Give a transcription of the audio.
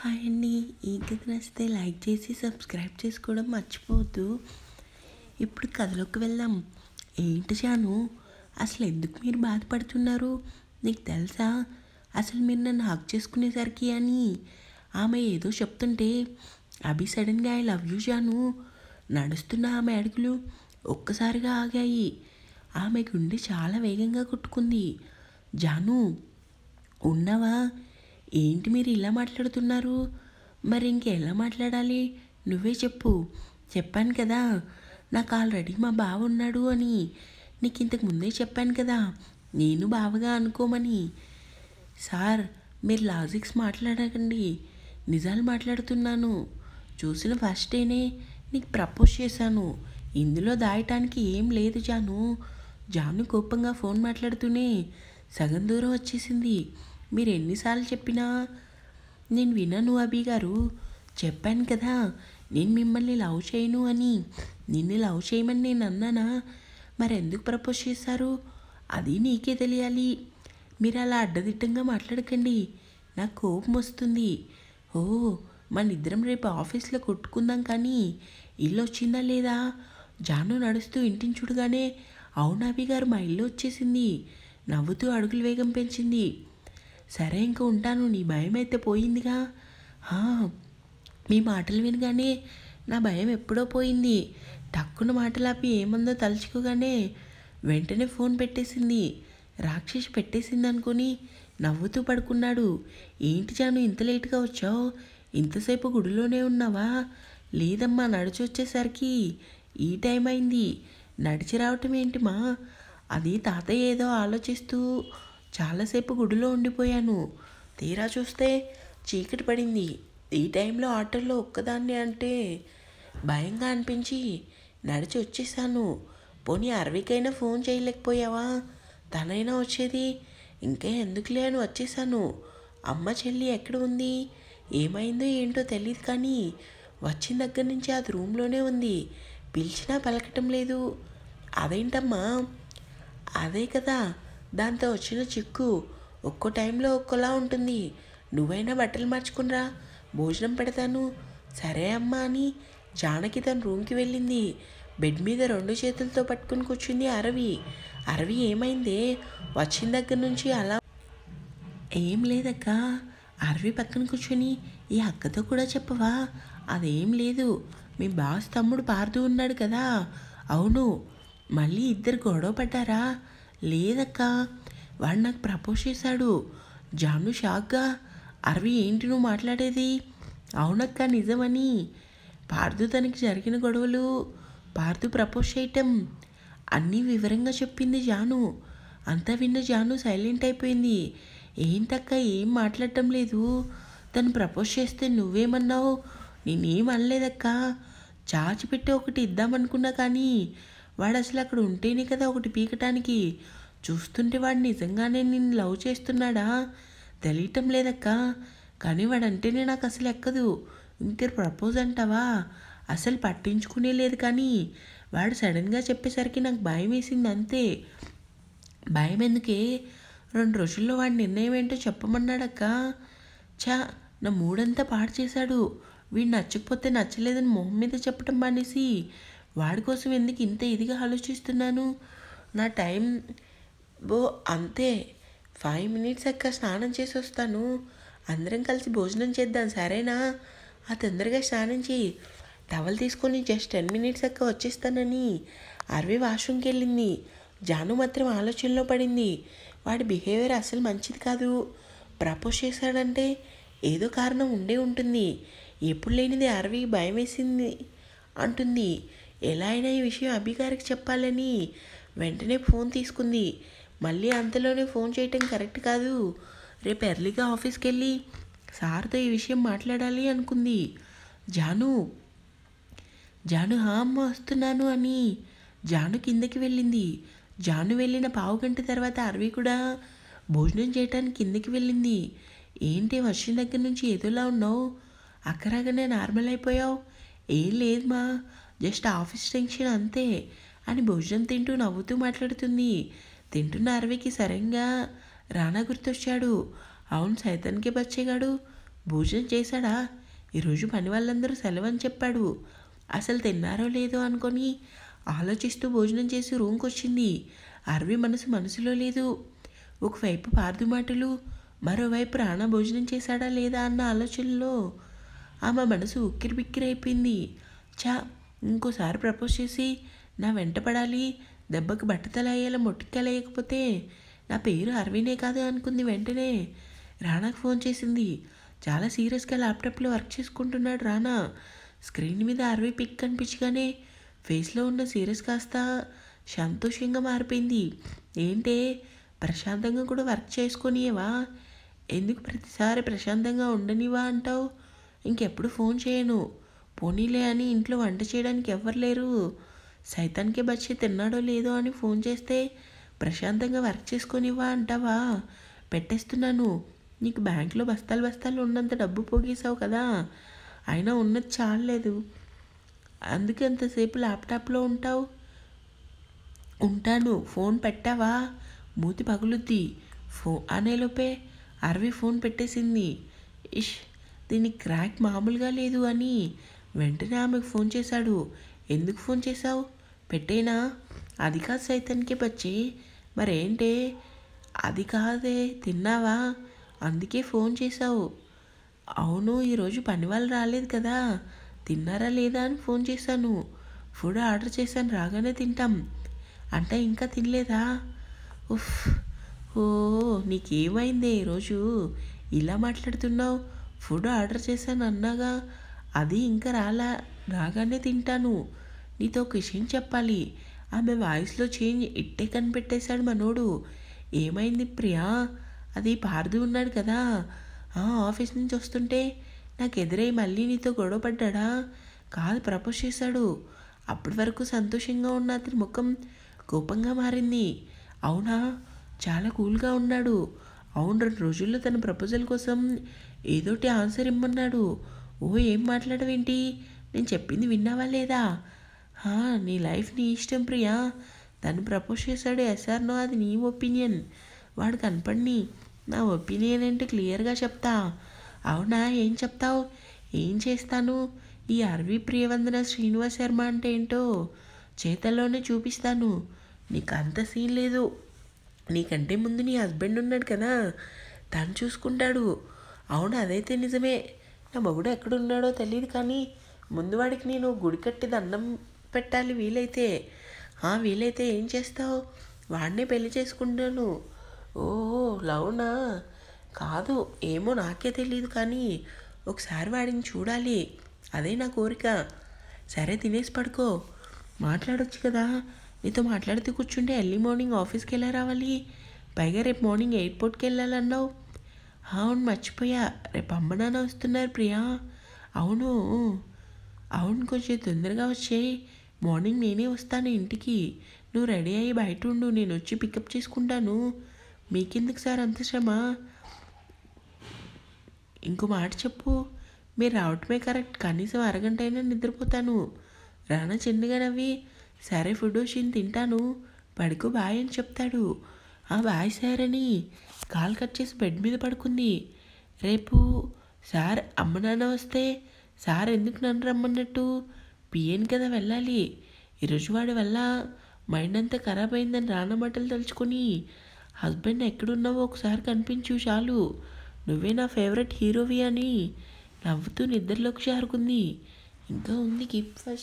Hi అండి. ఈ కథ నచ్చితే లైక్ చేసి సబ్స్క్రైబ్ చేసుకోవడం మర్చిపోవద్దు. ఇప్పుడు కథలోకి వెళ్దాం. ఏంటి జాను, అసలు ఎందుకు మీరు బాధపడుతున్నారు? నీకు తెలుసా అసలు మీరు నన్ను హక్ చేసుకునేసరికి అని ఆమె ఏదో చెప్తుంటే అభి సడన్గా ఐ లవ్ యూ జాను నడుస్తున్న ఆమె అడుగులు ఒక్కసారిగా ఆగాయి. ఆమె గుండె చాలా వేగంగా కొట్టుకుంది. జాను, ఉన్నావా? ఏంటి మీరు ఇలా మాట్లాడుతున్నారు? మరి ఇంకెలా మాట్లాడాలి? నువ్వే చెప్పు. చెప్పాను కదా నాకు ఆల్రెడీ మా బావ ఉన్నాడు అని. నీకు ఇంతకు ముందే చెప్పాను కదా నేను బావగా అనుకోమని. సార్, మీరు లాజిక్స్ మాట్లాడకండి, నిజాలు మాట్లాడుతున్నాను. చూసిన ఫస్ట్ డేనే నీకు ప్రపోజ్ చేశాను. ఇందులో దాయటానికి ఏం లేదు జాను. జాను కోపంగా ఫోన్ మాట్లాడుతూనే సగం దూరం వచ్చేసింది. మీరు ఎన్నిసార్లు చెప్పినా నేను వినను అభి గారు. చెప్పాను కదా నేను మిమ్మల్ని లవ్ చేయను అని. నిన్ను లవ్ చేయమని నేను అన్నానా? మరెందుకు ప్రపోజ్ చేశారు అది నీకే తెలియాలి. మీరు అలా అడ్డదిడ్డంగా మాట్లాడకండి, నాకు కోపం వస్తుంది. ఓ, మన ఇద్దరం రేపు ఆఫీస్లో కొట్టుకుందాం కానీ ఇల్లు వచ్చిందా లేదా? జాను నడుస్తూ ఇంటిని చూడగానే అవును అభి గారు, మా ఇల్లు వచ్చేసింది నవ్వుతూ అడుగులు వేగం పెంచింది. సరే ఇంక ఉంటాను, నీ భయం అయితే పోయిందిగా. మీ మాటలు వినగానే నా భయం ఎప్పుడో పోయింది. టక్కున మాటలాపి ఏమందో తలుచుకోగానే వెంటనే ఫోన్ పెట్టేసింది. రాక్షసి పెట్టేసింది అనుకుని నవ్వుతూ పడుకున్నాడు. ఏంటి జాను, ఇంత లేటుగా వచ్చావు? ఇంతసేపు గుడిలోనే ఉన్నావా? లేదమ్మా, నడిచి వచ్చేసరికి ఈ టైం అయింది. నడిచి రావటం ఏంటి మా? అది తాతయ్య ఏదో ఆలోచిస్తూ చాలాసేపు గుడిలో ఉండిపోయాను. తీరా చూస్తే చీకటి పడింది. ఈ టైంలో ఆటోలో ఒక్కదాన్ని అంటే భయంగా అనిపించి నడిచి వచ్చేసాను. పోనీ అరవికైనా ఫోన్ చేయలేకపోయావా? తనైనా వచ్చేది. ఇంకా ఎందుకులే అని వచ్చేసాను. అమ్మ చెల్లి ఎక్కడ ఉంది? ఏమైందో ఏంటో తెలియదు కానీ వచ్చిన దగ్గర నుంచి అది రూమ్లోనే ఉంది. పిలిచినా పలకటం లేదు. అదేంటమ్మా? అదే కదా దాంతో వచ్చిన చిక్కు. ఒక్కో టైంలో ఒక్కోలా ఉంటుంది. నువ్వైనా బట్టలు మార్చుకునిరా, భోజనం పెడతాను. సరే అమ్మా అని జానకి తన రూమ్కి వెళ్ళింది. బెడ్ మీద 2 చేతులతో పట్టుకుని కూర్చుంది అరవి. అరవి, ఏమైందే? వచ్చిన దగ్గర నుంచి అలా? ఏం లేదక్క. అరవి పక్కన కూర్చొని ఈ అక్కతో కూడా చెప్పవా? అదేం లేదు, మీ బాస్ తమ్ముడు పారుతూ ఉన్నాడు కదా. అవును, మళ్ళీ ఇద్దరు గొడవ పడ్డారా? లేదక్క, వాడు నాకు ప్రపోజ్ చేశాడు. జాను షాక్గా, అరవి ఏంటి నువ్వు మాట్లాడేది? అవునక్క, నిజమని. పార్దు తనకి జరిగిన గొడవలు, పార్దు ప్రపోజ్ చేయటం అన్నీ వివరంగా చెప్పింది జాను. అంతా విన్న జాను సైలెంట్ అయిపోయింది. ఏంటక్క, ఏం మాట్లాడటం లేదు? తను ప్రపోజ్ చేస్తే నువ్వేమన్నావు? నేనేం అనలేదక్క. చాచిపెట్టి ఒకటి ఇద్దామనుకున్నా కానీ వాడు అసలు అక్కడ ఉంటేనే కదా ఒకటి పీకటానికి. చూస్తుంటే వాడు నిజంగానే నిన్ను లవ్ చేస్తున్నాడా తెలియటం లేదక్క. కానీ వాడంటేనే నాకు అసలు ఎక్కదు. ఇంక ప్రపోజ్ అంటావా? అసలు పట్టించుకునే లేదు కానీ వాడు సడన్గా చెప్పేసరికి నాకు భయం వేసింది అంతే. భయం ఎందుకే? 2 రోజుల్లో వాడి నిర్ణయం ఏంటో చెప్పమన్నాడక్క. నా మూడంతా పాడు చేశాడు. వీడు నచ్చకపోతే నచ్చలేదని మొహం మీద చెప్పటం మానేసి వాడి కోసం ఎందుకు ఇంత ఇదిగా ఆలోచిస్తున్నాను? నా టైం అంతే. 5 మినిట్స్ అక్క, స్నానం చేసి వస్తాను. అందరం కలిసి భోజనం చేద్దాం, సరేనా? తొందరగా స్నానం చేయి. టవల్ తీసుకొని జస్ట్ 10 మినిట్స్ అక్క, వచ్చేస్తానని అరవి వాష్రూమ్కి వెళ్ళింది. జాను మాత్రం ఆలోచనలో పడింది. వాడి బిహేవియర్ అసలు మంచిది కాదు. ప్రపోజ్ చేశాడంటే ఏదో కారణం ఉండే ఉంటుంది. ఎప్పుడు లేనిది అరవి భయం వేసింది అంటుంది. ఎలా అయినా ఈ విషయం అభి గారికి చెప్పాలని వెంటనే ఫోన్ తీసుకుంది. మళ్ళీ అంతలోనే ఫోన్ చేయటం కరెక్ట్ కాదు. రేపు ఎర్లీగా ఆఫీస్కి వెళ్ళి సార్తో ఈ విషయం మాట్లాడాలి అనుకుంది. జాను అమ్మ వస్తున్నాను అని జాను కిందకి వెళ్ళింది. జాను వెళ్ళిన పావుగంట తర్వాత అరవి కూడా భోజనం చేయటానికి కిందకి వెళ్ళింది. ఏంటి వచ్చిన దగ్గర నుంచి ఏదోలా ఉన్నావు? అక్కరాగానే నార్మల్ అయిపోయావు. ఏం లేదు మా, జస్ట్ ఆఫీస్ టెన్షన్ అంతే అని భోజనం తింటూ నవ్వుతూ మాట్లాడుతుంది. తింటున్న అరవికి సడన్గా రానా గుర్తొచ్చాడు. అవును, సైతాన్కి బచ్చేగాడు భోజనం చేశాడా? ఈరోజు పని వాళ్ళందరూ సెలవని చెప్పాడు. అసలు తిన్నారో లేదో అనుకొని ఆలోచిస్తూ భోజనం చేసి రూమ్కి వచ్చింది. అరవి మనసులో లేదు. ఒకవైపు పార్దు మాటలు, మరోవైపు రానా భోజనం చేశాడా లేదా అన్న ఆలోచనలో ఆమె మనసు ఉక్కిరిబిక్కిరైపోయింది. ఇంకోసారి ప్రపోజ్ చేసి నా వెంట పడాలి, దెబ్బకి బట్టతల అయ్యేలా మొట్టికెళ్ళకపోతే నా పేరు అరవినే కాదు అనుకుంది. వెంటనే రానాకు ఫోన్ చేసింది. చాలా సీరియస్గా ల్యాప్టాప్లో వర్క్ చేసుకుంటున్నాడు రానా. స్క్రీన్ మీద అరవి పిక్ కనిపించగానే ఫేస్లో ఉన్న సీరియస్ కాస్త సంతోషంగా మారిపోయింది. ఏంటే, ప్రశాంతంగా కూడా వర్క్ చేసుకొనివా? ఎందుకు ప్రతిసారి ప్రశాంతంగా ఉండనివా అంటావు? ఇంకెప్పుడు ఫోన్ చేయను. పోనీలే అని ఇంట్లో వంట చేయడానికి ఎవ్వరు లేరు. సైతానికి బచ్చి తిన్నాడో లేదో అని ఫోన్ చేస్తే ప్రశాంతంగా వర్క్ చేసుకొనివా అంటావా? పెట్టేస్తున్నాను. నీకు బ్యాంకులో బస్తాలు ఉన్నంత డబ్బు పోగేసావు కదా, అయినా ఉన్నది చాలలేదు. అందుకే అంతసేపు ల్యాప్టాప్లో ఉంటావు. ఉంటాను. ఫోన్ పెట్టావా? మూతి పగులుద్ది. అనేలోపే అరవి ఫోన్ పెట్టేసింది. దీని క్రాక్ మామూలుగా లేదు అని వెంటనే ఆమెకు ఫోన్ చేశాడు. ఎందుకు ఫోన్ చేశావు? పెట్టేనా? అది కాదు సైతానికి బచ్చి. మరేంటే? అది కాదే, తిన్నావా? అందుకే ఫోన్ చేశావు. అవును, ఈరోజు పని వాళ్ళు రాలేదు కదా, తిన్నారా లేదా అని ఫోన్ చేశాను. ఫుడ్ ఆర్డర్ చేశాను, రాగానే తింటాం. అంటే ఇంకా తినలేదా? ఉఫ్, ఓ నీకేమైందే ఈరోజు ఇలా మాట్లాడుతున్నావు? ఫుడ్ ఆర్డర్ చేశాను అన్నాగా, అది ఇంకా రాగానే తింటాను. నీతో ఒక విషయం చెప్పాలి. ఆమె వాయిస్లో చేంజ్ ఇట్టే కనిపెట్టేశాడు మనోడు. ఏమైంది ప్రియా? అది పార్దు ఉన్నాడు కదా, ఆఫీస్ నుంచి వస్తుంటే నాకు ఎదురై మళ్ళీ నీతో గొడవ పడ్డా? కాదు, ప్రపోజ్ చేశాడు. అప్పటి వరకు సంతోషంగా ఉన్న అతని ముఖం కోపంగా మారింది. అవునా? చాలా కూల్గా ఉన్నాడు. అవును, 2 రోజుల్లో తన ప్రపోజల్ కోసం ఏదోటి ఆన్సర్ ఇమ్మన్నాడు. ఏం మాట్లాడవేంటి? నేను చెప్పింది విన్నావా లేదా? నీ లైఫ్ నీ ఇష్టం ప్రియా. తను ప్రపోజ్ చేశాడు, ఎస్ఆర్ నో అది నీ ఒపీనియన్. వాడు కనపడిని నా ఒపీనియన్ ఏంటో క్లియర్గా చెప్తా. అవునా? ఏం చెప్తావు? ఏం చేస్తాను? ఈ అరవి ప్రియవందన శ్రీనివాస్ శర్మ అంటే ఏంటో చేతల్లోనే చూపిస్తాను. నీకు అంత సీన్ లేదు. నీకంటే ముందు నీ హస్బెండ్ ఉన్నాడు కదా, తను చూసుకుంటాడు. అవును, అదైతే నిజమే. నా మగుడు ఎక్కడున్నాడో తెలియదు, కానీ ముందు వాడికి నేను గుడి కట్టి దండం పెట్టాలి. వీలైతే ఏం చేస్తావు? వాడినే పెళ్లి చేసుకుంటాను. లవ్నా? కాదు, ఏమో నాకే తెలియదు, కానీ ఒకసారి వాడిని చూడాలి. అదే నా కోరిక. సరే, తినేసి పడుకో. మాట్లాడొచ్చు కదా. నీతో మాట్లాడుతూ కూర్చుంటే ఎర్లీ మార్నింగ్ ఆఫీస్కి ఎలా రావాలి? పైగా రేపు మార్నింగ్ ఎయిర్పోర్ట్కి వెళ్ళాలన్నావు. అవును, మర్చిపోయా. రేపు అమ్మ నాన్న వస్తున్నారు ప్రియా. అవును, కొంచెం తొందరగా వచ్చేయి. మార్నింగ్ నేనే వస్తాను ఇంటికి. నువ్వు రెడీ అయ్యి బయట ఉండు, నేను వచ్చి పికప్ చేసుకుంటాను. మీకెందుకు సార్ అంత శ్రమ? ఇంకో మాట చెప్పు. మీరు రావటమే కరెక్ట్. కనీసం అరగంట అయినా నిద్రపోతాను. రానా చిన్నగా నవ్వి, సరే ఫుడ్ వచ్చింది తింటాను, పడుకో బాయ్ అని చెప్తాడు. బాయ్ సార్ అని కాల్ కట్ చేసి బెడ్ మీద పడుకుంది. రేపు సార్ అమ్మ నాన్న వస్తే సార్ ఎందుకు నన్ను రమ్మన్నట్టు? పిఎన్ కదా వెళ్ళాలి. ఈరోజు వాడి వల్ల మైండ్ అంతా ఖరాబ్ అయిందని రానా మాటలు తలుచుకొని, హస్బెండ్ ఎక్కడున్నావో ఒకసారి కనిపించు చాలు, నువ్వే నా ఫేవరెట్ హీరోవి అని నవ్వుతూ నిద్రలోకి జారుకుంది. ఇంకా ఉంది కీప్ ఫస్ట్.